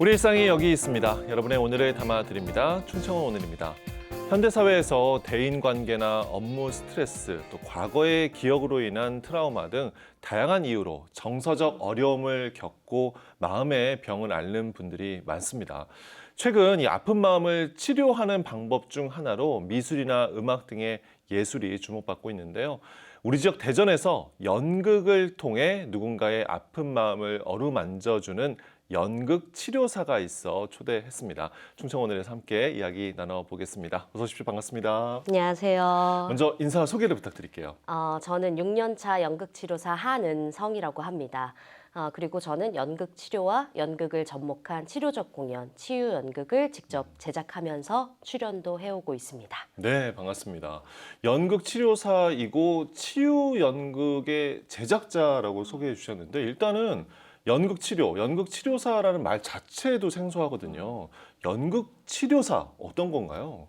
우리 일상이 여기 있습니다. 여러분의 오늘을 담아드립니다. 충청은 오늘입니다. 현대사회에서 대인관계나 업무 스트레스, 또 과거의 기억으로 인한 트라우마 등 다양한 이유로 정서적 어려움을 겪고 마음의 병을 앓는 분들이 많습니다. 최근 이 아픈 마음을 치료하는 방법 중 하나로 미술이나 음악 등의 예술이 주목받고 있는데요. 우리 지역 대전에서 연극을 통해 누군가의 아픈 마음을 어루만져주는 연극 치료사가 있어 초대했습니다. 충청오늘에서 함께 이야기 나눠보겠습니다. 어서 오십시오. 반갑습니다. 안녕하세요. 먼저 인사 소개를 부탁드릴게요. 저는 6년차 연극치료사 한은성이라고 합니다. 그리고 저는 연극 치료와 연극을 접목한 치료적 공연, 치유 연극을 직접 제작하면서 출연도 해오고 있습니다. 네, 반갑습니다. 연극 치료사이고 치유 연극의 제작자라고 소개해 주셨는데 일단은 연극 치료, 연극 치료사라는 말 자체도 생소하거든요. 연극 치료사 어떤 건가요?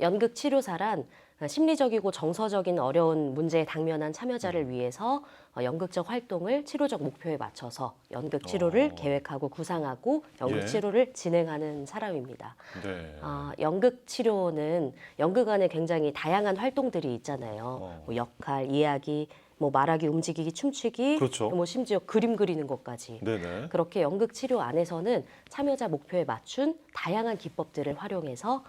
연극 치료사란 심리적이고 정서적인 어려운 문제에 당면한 참여자를 위해서 연극적 활동을 치료적 목표에 맞춰서 연극 치료를 계획하고 구상하고 연극 예. 치료를 진행하는 사람입니다. 네. 연극 치료는 연극 안에 굉장히 다양한 활동들이 있잖아요. 뭐 역할, 이야기, 뭐 말하기, 움직이기, 춤추기, 그렇죠. 뭐 심지어 그림 그리는 것까지. 네네. 그렇게 연극 치료 안에서는 참여자 목표에 맞춘 다양한 기법들을 활용해서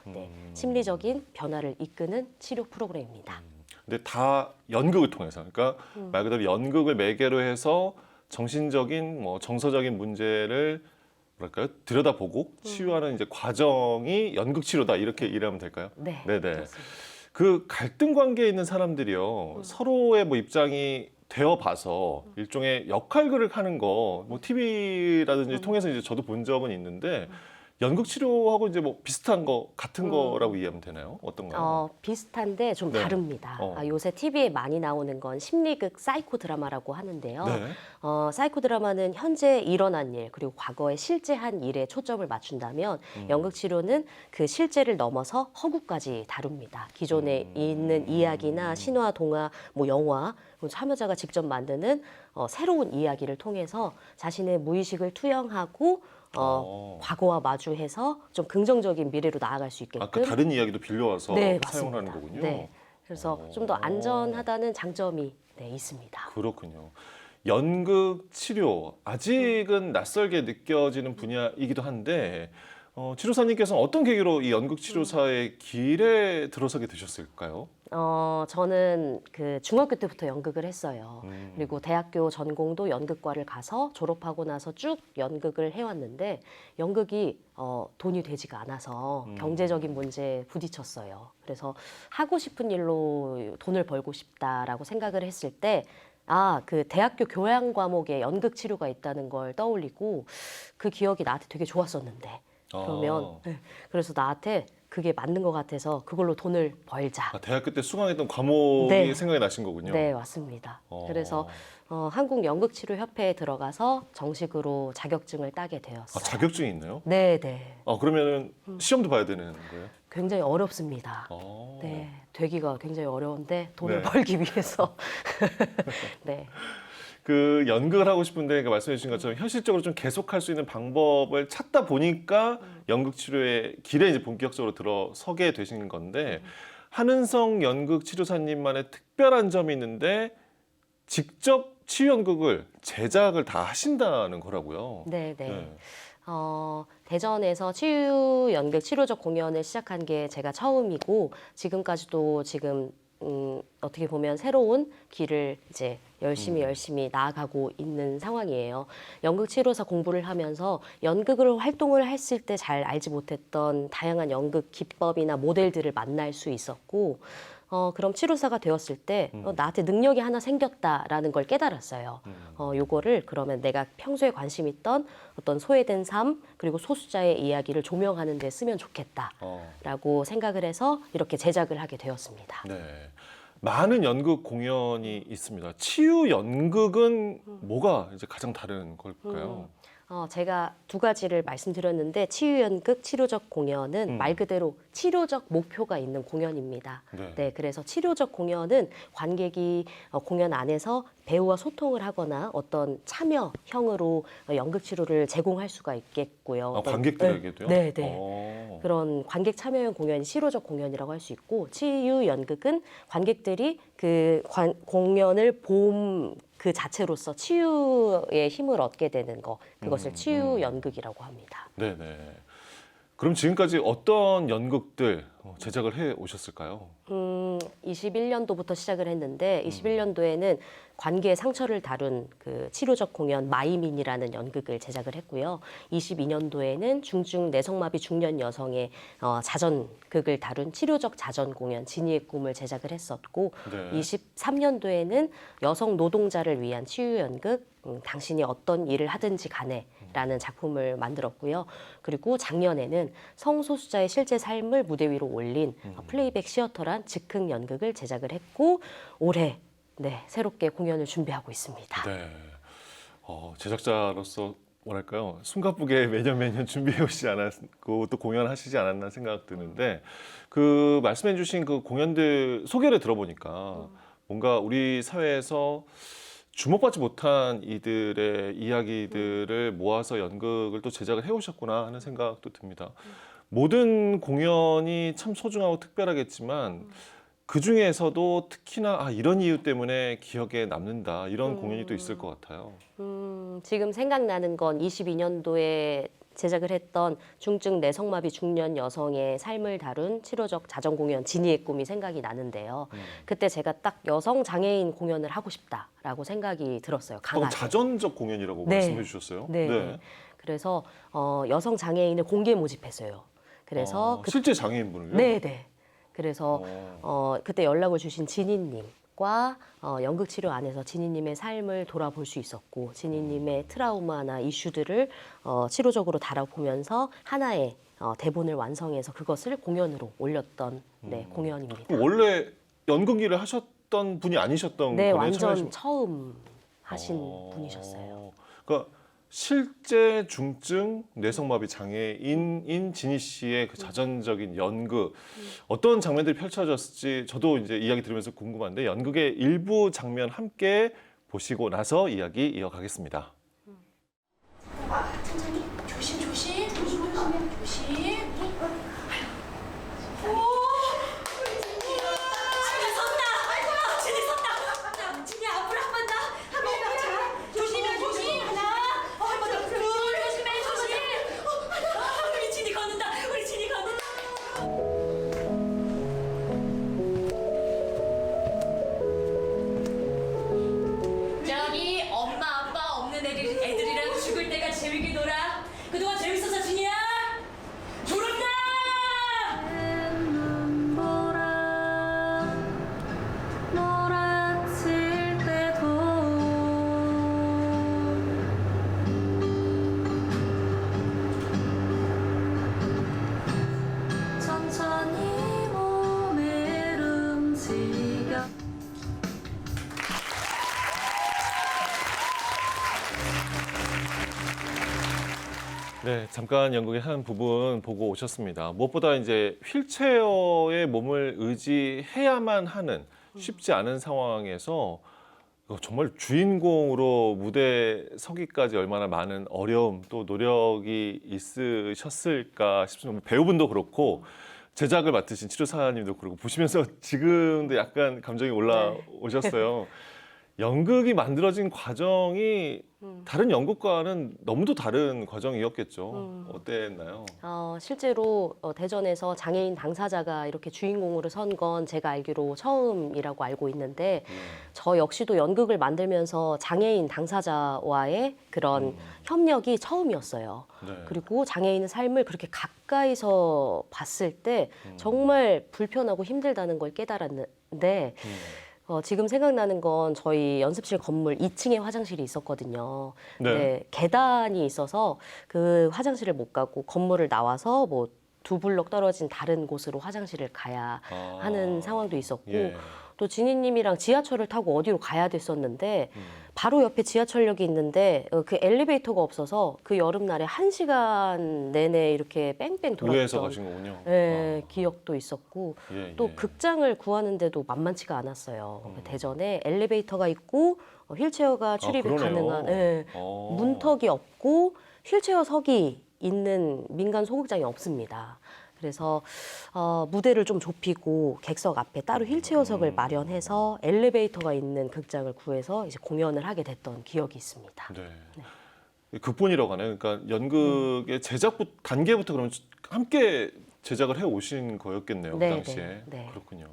심리적인 변화를 이끄는 치료 프로그램입니다. 근데 다 연극을 통해서, 그러니까 말 그대로 연극을 매개로 해서 정신적인, 뭐 정서적인 문제를 뭐랄까요? 들여다보고 치유하는 이제 과정이 연극 치료다 이렇게 이해하면 될까요? 네, 네네. 그렇습니다. 그 갈등 관계에 있는 사람들이요, 서로의 뭐 입장이 되어 봐서 일종의 역할극을 하는 거, 뭐 TV라든지 통해서 이제 저도 본 적은 있는데 연극 치료하고 이제 뭐 비슷한 거, 같은 거라고 이해하면 되나요? 어떤가요? 비슷한데 좀 네. 다릅니다. 어. 요새 TV에 많이 나오는 건 심리극 사이코 드라마라고 하는데요. 네. 사이코 드라마는 현재 일어난 일 그리고 과거에 실제 한 일에 초점을 맞춘다면 연극 치료는 그 실제를 넘어서 허구까지 다룹니다. 기존에 있는 이야기나 신화, 동화, 뭐 영화, 참여자가 직접 만드는 새로운 이야기를 통해서 자신의 무의식을 투영하고 과거와 마주해서 좀 긍정적인 미래로 나아갈 수 있게끔. 아까 다른 이야기도 빌려와서 네, 사용을 하는 맞습니다. 거군요. 네. 그래서 좀 더 안전하다는 장점이 있습니다. 그렇군요. 연극 치료 아직은 낯설게 느껴지는 분야이기도 한데 치료사님께서는 어떤 계기로 이 연극 치료사의 길에 들어서게 되셨을까요? 저는 그 중학교 때부터 연극을 했어요. 그리고 대학교 전공도 연극과를 가서 졸업하고 나서 쭉 연극을 해왔는데 연극이 돈이 되지가 않아서 경제적인 문제에 부딪혔어요. 그래서 하고 싶은 일로 돈을 벌고 싶다라고 생각을 했을 때 그 대학교 교양 과목에 연극 치료가 있다는 걸 떠올리고 그 기억이 나한테 되게 좋았었는데 그러면 그래서 나한테 그게 맞는 것 같아서 그걸로 돈을 벌자. 대학교 때 수강했던 과목이 네. 생각이 나신 거군요. 네, 맞습니다. 그래서 한국연극치료협회에 들어가서 정식으로 자격증을 따게 되었어요. 자격증이 있나요? 네, 네. 그러면은 시험도 봐야 되는 거예요? 굉장히 어렵습니다. 네, 되기가 굉장히 어려운데 돈을 네. 벌기 위해서. 네. 그 연극을 하고 싶은데 말씀해 주신 것처럼 현실적으로 좀 계속할 수 있는 방법을 찾다 보니까 연극 치료의 길에 이제 본격적으로 들어서게 되신 건데 한은성 연극 치료사님만의 특별한 점이 있는데 직접 치유 연극을 제작을 다 하신다는 거라고요. 네, 네. 대전에서 치유 연극 치료적 공연을 시작한 게 제가 처음이고 지금까지도 지금 어떻게 보면 새로운 길을 이제 열심히 나아가고 있는 상황이에요. 연극 치료사 공부를 하면서 연극을 활동을 했을 때 잘 알지 못했던 다양한 연극 기법이나 모델들을 만날 수 있었고 그럼 치료사가 되었을 때 나한테 능력이 하나 생겼다라는 걸 깨달았어요. 요거를 그러면 내가 평소에 관심 있던 어떤 소외된 삶 그리고 소수자의 이야기를 조명하는 데 쓰면 좋겠다라고 생각을 해서 이렇게 제작을 하게 되었습니다. 네. 많은 연극 공연이 있습니다. 치유 연극은 뭐가 이제 가장 다른 걸까요? 제가 두 가지를 말씀드렸는데 치유연극, 치료적 공연은 말 그대로 치료적 목표가 있는 공연입니다. 네, 그래서 치료적 공연은 관객이 공연 안에서 배우와 소통을 하거나 어떤 참여형으로 연극 치료를 제공할 수가 있겠고요. 관객들에게도요? 네, 그런 관객 참여형 공연이 치료적 공연이라고 할 수 있고 치유연극은 관객들이 그 공연을 본 그 자체로서 치유의 힘을 얻게 되는 거, 그것을 치유 연극이라고 합니다. 네네. 그럼 지금까지 어떤 연극들 제작을 해 오셨을까요? 21년도부터 시작을 했는데 21년도에는 관계의 상처를 다룬 그 치료적 공연 마이민이라는 연극을 제작을 했고요. 22년도에는 중증 내성마비 중년 여성의 자전극을 다룬 치료적 자전 공연 진이의 꿈을 제작을 했었고, 네. 23년도에는 여성 노동자를 위한 치유 연극 당신이 어떤 일을 하든지 간에 라는 작품을 만들었고요. 그리고 작년에는 성소수자의 실제 삶을 무대 위로 올린 플레이백 시어터란 즉흥 연극을 제작을 했고, 올해 새롭게 공연을 준비하고 있습니다. 네. 제작자로서 뭐랄까요, 숨가쁘게 매년 준비해 오시지 않았고 또 공연하시지 않았나 생각 드는데, 그 말씀해주신 그 공연들 소개를 들어보니까 뭔가 우리 사회에서 주목받지 못한 이들의 이야기들을 모아서 연극을 또 제작을 해오셨구나 하는 생각도 듭니다. 모든 공연이 참 소중하고 특별하겠지만 그 중에서도 특히나 이런 이유 때문에 기억에 남는다, 이런 공연이 또 있을 것 같아요. 지금 생각나는 건 22년도에 제작을 했던 중증 내성마비 중년 여성의 삶을 다룬 치료적 자전 공연 진이의 꿈이 생각이 나는데요. 그때 제가 딱 여성 장애인 공연을 하고 싶다라고 생각이 들었어요. 강하게. 자전적 공연이라고 네. 말씀해 주셨어요? 네. 그래서 여성 장애인을 공개 모집했어요. 그래서 실제 장애인분을요? 네네. 그래서 그때 연락을 주신 진희님과 연극 치료 안에서 진희님의 삶을 돌아볼 수 있었고, 진희님의 트라우마나 이슈들을 치료적으로 다뤄보면서 하나의 대본을 완성해서 그것을 공연으로 올렸던 공연입니다. 원래 연극 일을 하셨던 분이 아니셨던 네, 거네요? 완전 처음 하신 분이셨어요. 그러니까 실제 중증 내성마비 장애인인 진희 씨의 그 자전적인 연극, 어떤 장면들이 펼쳐졌을지 저도 이제 이야기 들으면서 궁금한데, 연극의 일부 장면 함께 보시고 나서 이야기 이어가겠습니다. 천천히 조심. 진이 앞으로 한 번 더. 자, 조심. 하나. 한 번 더. 조심해. 우리 진이 걷는다. 저기 엄마 아빠 없는 애들이랑 죽을 때까지 재밌게 놀아. 그동안 재밌었어, 진이야? 졸업나! 놀았을 때도 천천히 몸을 움직여. 네, 잠깐 연극의 한 부분 보고 오셨습니다. 무엇보다 이제 휠체어에 몸을 의지해야만 하는 쉽지 않은 상황에서 정말 주인공으로 무대 서기까지 얼마나 많은 어려움 또 노력이 있으셨을까 싶습니다. 배우분도 그렇고 제작을 맡으신 치료사님도 그렇고 보시면서 지금도 약간 감정이 올라오셨어요. 연극이 만들어진 과정이 다른 연극과는 너무도 다른 과정이었겠죠. 어땠나요? 실제로 대전에서 장애인 당사자가 이렇게 주인공으로 선 건 제가 알기로 처음이라고 알고 있는데, 저 역시도 연극을 만들면서 장애인 당사자와의 그런 협력이 처음이었어요. 네. 그리고 장애인의 삶을 그렇게 가까이서 봤을 때 정말 불편하고 힘들다는 걸 깨달았는데, 지금 생각나는 건 저희 연습실 건물 2층에 화장실이 있었거든요. 네. 네, 계단이 있어서 그 화장실을 못 가고 건물을 나와서 뭐 2블록 떨어진 다른 곳으로 화장실을 가야 하는 상황도 있었고, 예. 또 또 지니님이랑 지하철을 타고 어디로 가야 됐었는데 바로 옆에 지하철역이 있는데 그 엘리베이터가 없어서 그 여름날에 1시간 내내 이렇게 뺑뺑 우회해서 돌았던 가신 거군요. 예, 기억도 있었고 예, 또 예. 극장을 구하는데도 만만치가 않았어요. 대전에 엘리베이터가 있고 휠체어가 출입이 그러네요. 가능한 예, 어. 문턱이 없고 휠체어석이 있는 민간 소극장이 없습니다. 그래서 무대를 좀 좁히고 객석 앞에 따로 휠체어석을 마련해서 엘리베이터가 있는 극장을 구해서 이제 공연을 하게 됐던 기억이 있습니다. 네. 극본이라고 하네요. 그러니까 연극의 제작 단계부터 그러면 함께 제작을 해 오신 거였겠네요. 네, 그 당시에. 네, 네. 그렇군요.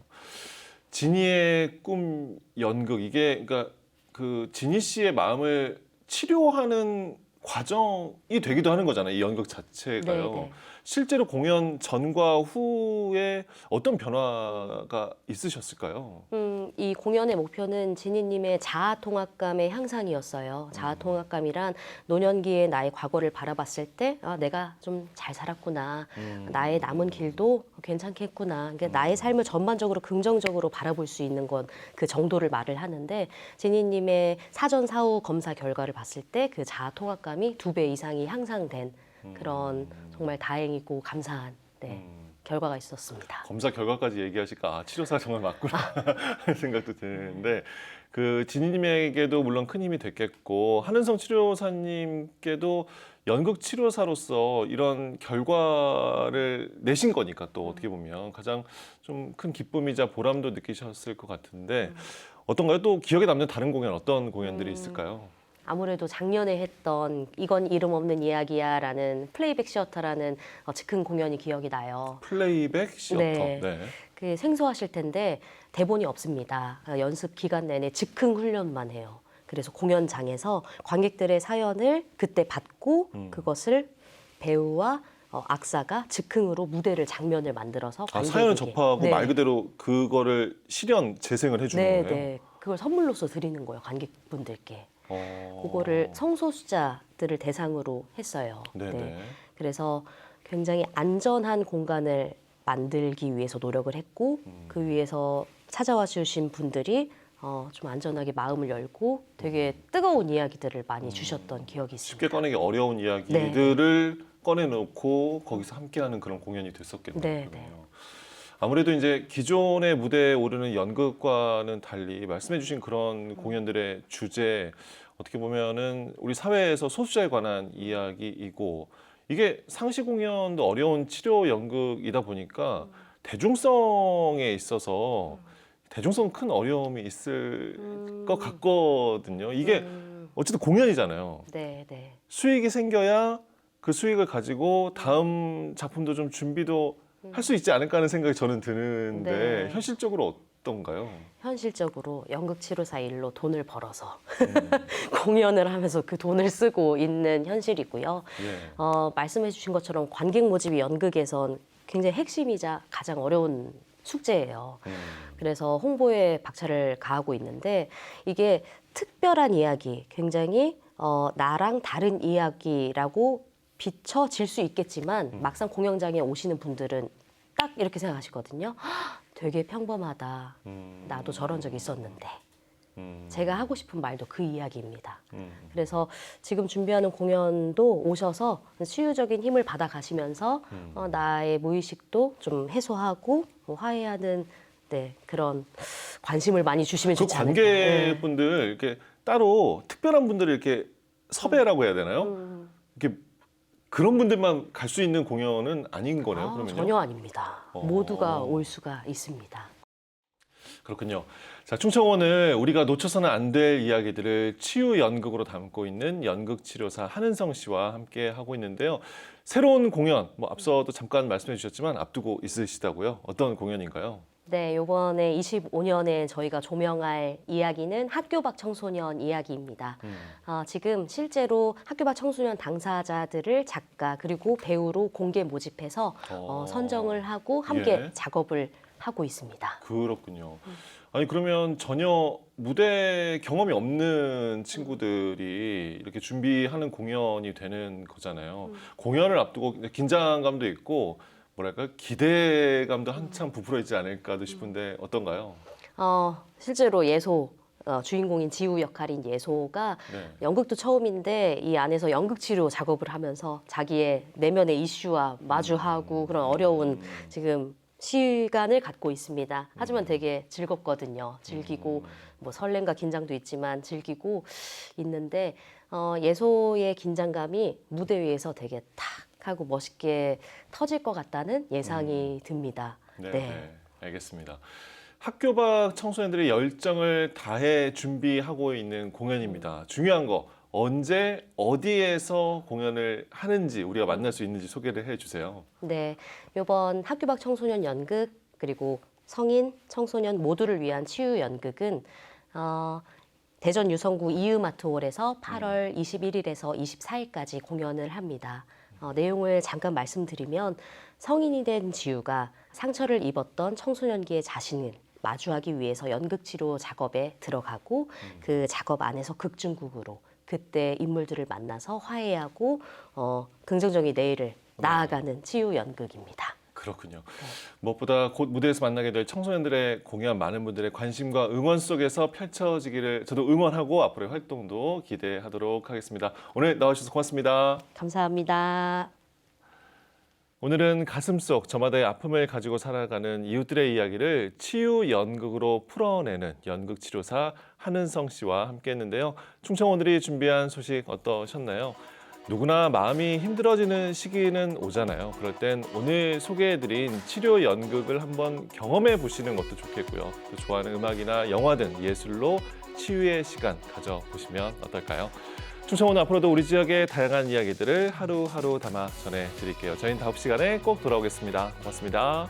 지니의 꿈 연극 이게 그러니까 그 지니 씨의 마음을 치료하는 과정이 되기도 하는 거잖아요. 이 연극 자체가요. 네, 네. 실제로 공연 전과 후에 어떤 변화가 있으셨을까요? 이 공연의 목표는 지니님의 자아통합감의 향상이었어요. 자아통합감이란 노년기의 나의 과거를 바라봤을 때 내가 좀 잘 살았구나. 나의 남은 길도 괜찮겠구나. 그러니까 나의 삶을 전반적으로 긍정적으로 바라볼 수 있는 건 그 정도를 말을 하는데 지니님의 사전 사후 검사 결과를 봤을 때 그 자아통합감이 2배 이상이 향상된 그런 정말 다행이고 감사한 결과가 있었습니다. 검사 결과까지 얘기하시니까 치료사 정말 맞구나 하는 생각도 드는데 그 지니님에게도 물론 큰 힘이 됐겠고 한은성 치료사님께도 연극 치료사로서 이런 결과를 내신 거니까 또 어떻게 보면 가장 좀 큰 기쁨이자 보람도 느끼셨을 것 같은데 어떤가요? 또 기억에 남는 다른 공연 어떤 공연들이 있을까요? 아무래도 작년에 했던 이건 이름 없는 이야기야라는 플레이백 시어터라는 즉흥 공연이 기억이 나요. 플레이백 시어터. 네. 네. 그 생소하실 텐데 대본이 없습니다. 연습 기간 내내 즉흥 훈련만 해요. 그래서 공연장에서 관객들의 사연을 그때 받고 그것을 배우와 악사가 즉흥으로 무대를 장면을 만들어서 사연을 관객에게. 접하고 네. 말 그대로 그거를 실현 재생을 해주는 네, 거예요. 네. 그걸 선물로서 드리는 거예요. 관객분들께. 어. 그거를 성소수자들을 대상으로 했어요. 네네. 그래서 굉장히 안전한 공간을 만들기 위해서 노력을 했고 그 위해서 찾아와 주신 분들이 좀 안전하게 마음을 열고 되게 뜨거운 이야기들을 많이 주셨던 기억이 있습니다. 쉽게 꺼내기 어려운 이야기들을 꺼내놓고 거기서 함께하는 그런 공연이 됐었겠네요. 네, 그러면요. 아무래도 이제 기존의 무대에 오르는 연극과는 달리 말씀해주신 그런 공연들의 주제 어떻게 보면은 우리 사회에서 소수자에 관한 이야기이고 이게 상시 공연도 어려운 치료 연극이다 보니까 대중성에 있어서 대중성 큰 어려움이 있을 것 같거든요. 이게 어쨌든 공연이잖아요. 네, 네. 수익이 생겨야 그 수익을 가지고 다음 작품도 좀 준비도 할 수 있지 않을까 하는 생각이 저는 드는데 네. 현실적으로 어떤가요? 현실적으로 연극 치료사 일로 돈을 벌어서 공연을 하면서 그 돈을 쓰고 있는 현실이고요. 예. 말씀해 주신 것처럼 관객 모집이 연극에선 굉장히 핵심이자 가장 어려운 숙제예요. 그래서 홍보에 박차를 가하고 있는데 이게 특별한 이야기, 굉장히 나랑 다른 이야기라고 비춰질 수 있겠지만 막상 공연장에 오시는 분들은 딱 이렇게 생각하시거든요. 되게 평범하다. 나도 저런 적 있었는데. 제가 하고 싶은 말도 그 이야기입니다. 그래서 지금 준비하는 공연도 오셔서 치유적인 힘을 받아 가시면서 나의 무의식도 좀 해소하고 화해하는 그런 관심을 많이 주시면 그 좋지 않을까. 네. 관객분들 이렇게 따로 특별한 분들을 이렇게 섭외라고 해야 되나요? 이렇게 그런 분들만 갈 수 있는 공연은 아닌 거네요. 그러면요. 전혀 아닙니다. 모두가 올 수가 있습니다. 그렇군요. 자, 충청원을 우리가 놓쳐서는 안 될 이야기들을 치유 연극으로 담고 있는 연극 치료사 한은성 씨와 함께 하고 있는데요. 새로운 공연, 앞서도 잠깐 말씀해 주셨지만 앞두고 있으시다고요. 어떤 공연인가요? 네, 요번에 25년에 저희가 조명할 이야기는 학교 밖 청소년 이야기입니다. 지금 실제로 학교 밖 청소년 당사자들을 작가 그리고 배우로 공개 모집해서 선정을 하고 함께 예. 작업을 하고 있습니다. 그렇군요. 아니 그러면 전혀 무대 경험이 없는 친구들이 이렇게 준비하는 공연이 되는 거잖아요. 공연을 앞두고 긴장감도 있고 뭐랄까 기대감도 한참 부풀어 있지 않을까도 싶은데 어떤가요? 실제로 예소 주인공인 지우 역할인 예소가 네. 연극도 처음인데 이 안에서 연극치료 작업을 하면서 자기의 내면의 이슈와 마주하고 그런 어려운 지금 시간을 갖고 있습니다. 하지만 되게 즐겁거든요. 즐기고 뭐 설렘과 긴장도 있지만 즐기고 있는데 예소의 긴장감이 무대 위에서 되게 탁 하고 멋있게 터질 것 같다는 예상이 듭니다. 네, 네. 네, 알겠습니다. 학교 밖 청소년들이 열정을 다해 준비하고 있는 공연입니다. 중요한 거 언제 어디에서 공연을 하는지 우리가 만날 수 있는지 소개를 해주세요. 네, 이번 학교 밖 청소년 연극 그리고 성인, 청소년 모두를 위한 치유 연극은 대전 유성구 이음아트홀에서 8월 21일에서 24일까지 공연을 합니다. 내용을 잠깐 말씀드리면 성인이 된 지우가 상처를 입었던 청소년기의 자신을 마주하기 위해서 연극치료 작업에 들어가고 그 작업 안에서 극중극으로 그때 인물들을 만나서 화해하고 긍정적인 내일을 나아가는 치유 연극입니다. 그렇군요. 무엇보다 곧 무대에서 만나게 될 청소년들의 공연 많은 분들의 관심과 응원 속에서 펼쳐지기를 저도 응원하고 앞으로의 활동도 기대하도록 하겠습니다. 오늘 나와주셔서 고맙습니다. 감사합니다. 오늘은 가슴 속 저마다의 아픔을 가지고 살아가는 이웃들의 이야기를 치유 연극으로 풀어내는 연극치료사 한은성 씨와 함께했는데요. 충청오늘이 준비한 소식 어떠셨나요? 누구나 마음이 힘들어지는 시기는 오잖아요. 그럴 땐 오늘 소개해드린 치료 연극을 한번 경험해 보시는 것도 좋겠고요. 또 좋아하는 음악이나 영화 등 예술로 치유의 시간 가져보시면 어떨까요? 충청오늘 앞으로도 우리 지역의 다양한 이야기들을 하루하루 담아 전해드릴게요. 저희는 다음 시간에 꼭 돌아오겠습니다. 고맙습니다.